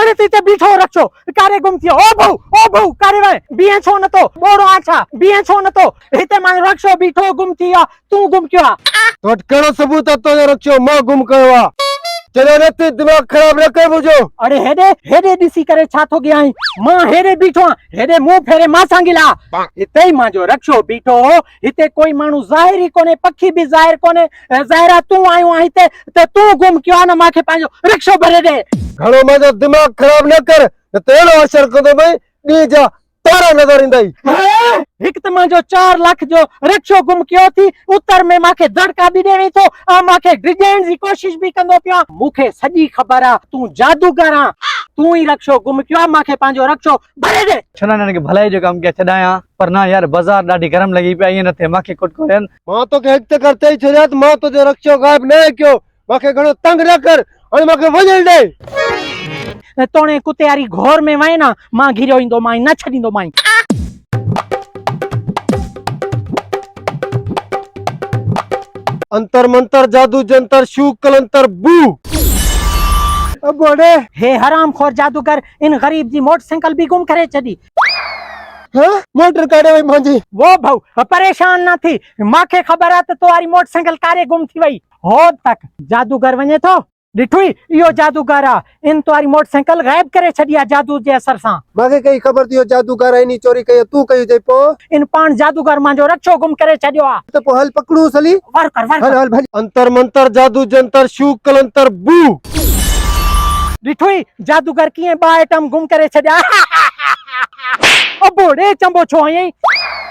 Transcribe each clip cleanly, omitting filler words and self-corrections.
हाणे ते बीठो रखो कारे गुम थियो ओ बहु कारे वे बीए छो न तो बोरो आछा बीए छो न तो हिते मान रखो बीठो गुम थियो तू गुम क्यों तो केड़ो सबूत तो रखो मां गुम कयो चले रते दिमाग खराब न कर मुझो। अरे हेडे दिसी करे छा थो गयाई मां हेडे बीठो हेडे मुंह फेरे मां सांगिला हिते मां जो रखो बीठो हिते कोई मानू जाहिर ही कोने पखी भी जाहिर कोने जाहिरा तू आयो हिते ते तू गुम क्यों न माखे पांजो रक्षो भरे दे घणो मां दिमाग खराब न कर तेड़ो असर कंदो भई डी जा तारा नजर इंदई हिक त मां जो 4 लाख जो रक्षो गुम क्यों थी उत्तर में माखे धड़का भी देवी तो आ माखे डिजाइन जी कोशिश भी कंदो पियो मुखे सजी खबर आ तू जादूगर आ तू ही रक्षो गुम क्यों माखे पांजो रक्षो भरे दे छना के भलाई जो काम के छडाया पर ना यार बाजार डाडी गरम लगी पे ये न थे माखे कुट कोन मां तो के हिक करते ही छरियात मां तो जो रक्षो गायब न क्यों माखे घणो तंग न कर और माखे वजल दे तोने कुतेयारी घोर में वए ना मां घिरो इंदो माई न छडींदो माई अंतर मंतर जादू जंतर शू कलंतर बू अब बड़े हे हरामखोर जादूगर इन गरीब जी मोटरसाइकिल भी गुम करे छडी हां मोटर काढे वई मांजी वो भाऊ परेशान ना थी माखे खबर आ त तोरी मोटरसाइकिल कारे गुम थी वई हो तक जादूगर वने तो डिठुई यो जादूगर आ इन तोरी मोटरसाइकिल गायब करे छडिया जादू जे असर सा माखे कई खबर दियो जादूगर आईनी चोरी कई तू कई जे पो इन पान जादूगर मांजो रक्षो गुम करे छडियो आ तो पो हल पकड़ू सली वर कर हल भली अंतर मंतर जादू जंतर शू कलंतर बू डिठुई जादूगर किए बा आइटम गुम करे छडिया ओ बोड़े चंबो छो आई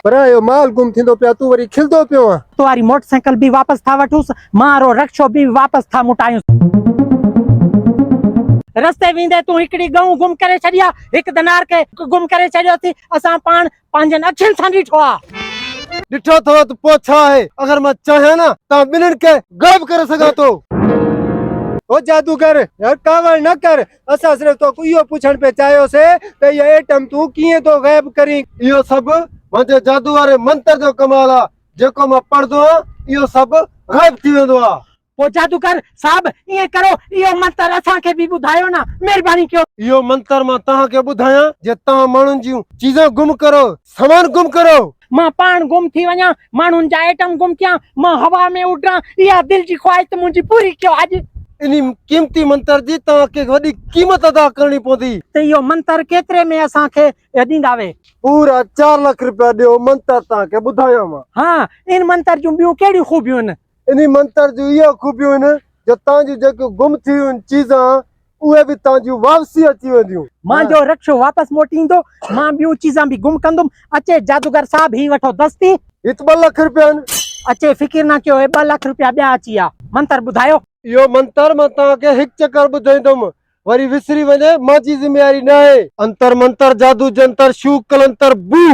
पर यो माल गुम थिंदो पिया तू वरी खिलदो पियो तोरी मोटरसाइकिल भी वापस था वठूस मारो रक्षो भी वापस था मुटायूं रस्ते विंदे तू हिकड़ी गऊ गुम करे छडिया एक दनार के गुम करे छडियो थी असा पान पांजन अखिन सां डिठो आ डिठो थो तो पोछा है अगर मैं चाहे ना ता बिनन के गायब करे सगा तो ओ जादूगर यार कावल न कर असा सिर्फ तो इयो पूछण पे चायो से ते ये आइटम तू किए तो गायब करी इयो सब मुझे जादू वाले मंत्र जो कमाल आ जेको मैं पढ़दो इयो सब गायब थी वेंदो आ ओ जादूगर साहब ये करो यो मंत्र असा के भी बुधायो ना मेहरबानी क्यों इयो मंत्र मां तहां के बुधाया जे तहां मानुन जी चीजें गुम करो सामान गुम करो मां पान गुम थी वना मानुन जा आइटम गुम किया मां हवा में उड़ा या दिल जी ख्वाहिश मुंजी पूरी क्यों आज इनी कीमती मंत्र जी तहां के वडी कीमत अदा करनी पोदी ते यो मंत्र केतरे में असा के दींदावे पूरा 4 लाख रुपया दियो मंत्र तहां के बुधाया मां हां इन मंत्र जो बियो केडी खूबियों न इनी मंत्र जो ये खूबियों न जो तां जी जो गुम थी उन चीजा उहे भी तां जी वापसी अची वेंदियूं मां जो रक्षो वापस मोटींदो मां बियो चीजा भी गुम कंदुम अचे जादूगर साहब ही वठो दस्ती इत 2 लाख रुपया अचे फिकिर ना कयो 2 लाख रुपया बया अचिया मंत्र बुधायो यो मंत्र मां तां के हिक चक्कर बुधाइंदुम वरी विसरी वने मां जी जिम्मेदारी न है अंतर मंतर जादू जंतर शू कलंतर बू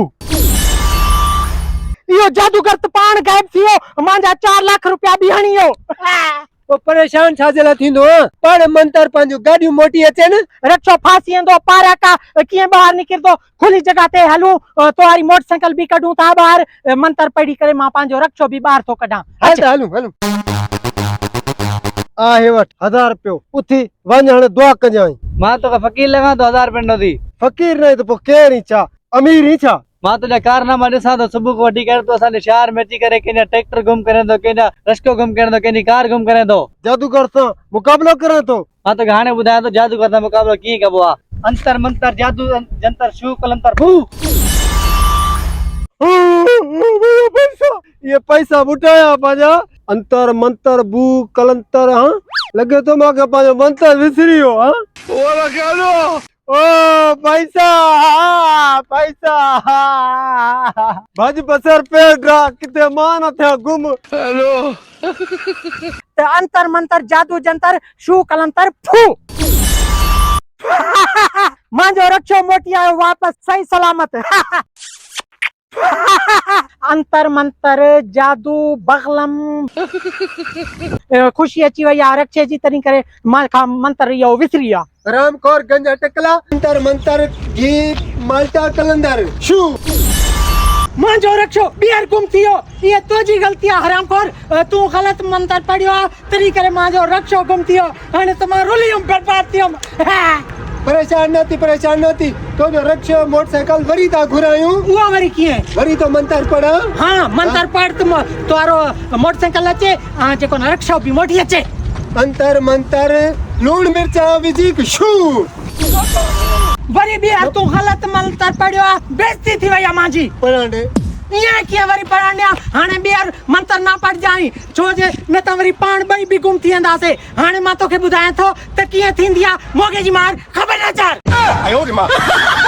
यो जादूगर त पान गायब थियो मांजा 4 लाख रुपया भी हणियो ओ परेशान छाजेला थिंदो पण मंतर पंजो गाडी मोटी अचे न रक्षो फासींदो पारा का किए बाहर निकरदो खुली जगह ते हलू तोरी मोटरसाइकिल भी कढू ता बाहर मंत्र पढ़ी करे मां पांजो रक्षो भी बाहर तो कढा हलू आ हे वट 1000 रुपयो उथी वण हणे दुआ कजाई मां तो फकीर लगा तो 1000 रुपया न दी फकीर नहीं तो पो केर ही छा अमीर ही छा मां तो कारनामा ॾिसां तो सुबह को वठी करे तो असांजे शहर में अची करे केना ट्रैक्टर गुम करे तो केना रस्को गुम करे तो केनी कार गुम करे तो जादूगर सां मुकाबलो करे तो मां तो हाणे ॿुधायां तो जादूगर सां मुकाबलो कीअं कबो आहे अंतर मंतर जादू जंतर शू कलंतर फू ये पैसा बुटाया पाजा अंतर मंतर बू कलंतर हां लगे तो मां के पाजो मंतर विसरियो हां ओ लगालो ओ पैसा पैसा भज बसर पे ड्रा किते मान थे गुम हेलो ते अंतर मंतर जादू जंतर शू कलंतर फू मांजो रक्षो मोटी आयो वापस सही सलामत अंतर मंतर जादू बगलम खुशी अची वई आ रक्षे जी तरी करे मां खा मंत्र यो विसरिया राम कौर गंजा टकला अंतर मंतर घी माल्टा कलंदर शू मां जो रक्षो बियर गुम थियो ये तुझी गलती है हरामखोर तू गलत मंत्र पढ़ियो तरी करे मां जो रक्षो गुम थियो हाने त मां रुलियम बर्बाद थियम परेशान न थी तो जो रक्षो मोटरसाइकिल वरी ता घुरायूं उहो वरी कीअं वरी तो मंतर पड़ा हाँ मंतर पढ़ तोरो मोटरसाइकिल अचे जेको न रक्षो बि मोटी अचे अंतर मंतर लूण मिर्चा विजी शू वरी बि यार तूं ग़लत मंतर पढ़ियो आहे बेइज्जती थी वई आहे मुंहिंजी पढ़ांडे ईअं कीअं वरी पढ़ांडिया हाणे ॿीहर मंतर न पढ़जांइ छो जे न त वरी पाण ॿई बि गुम थी वेंदासीं हाणे मां तोखे ॿुधायां थो त कीअं थींदी आहे मोगे जी मार ख़बर न चार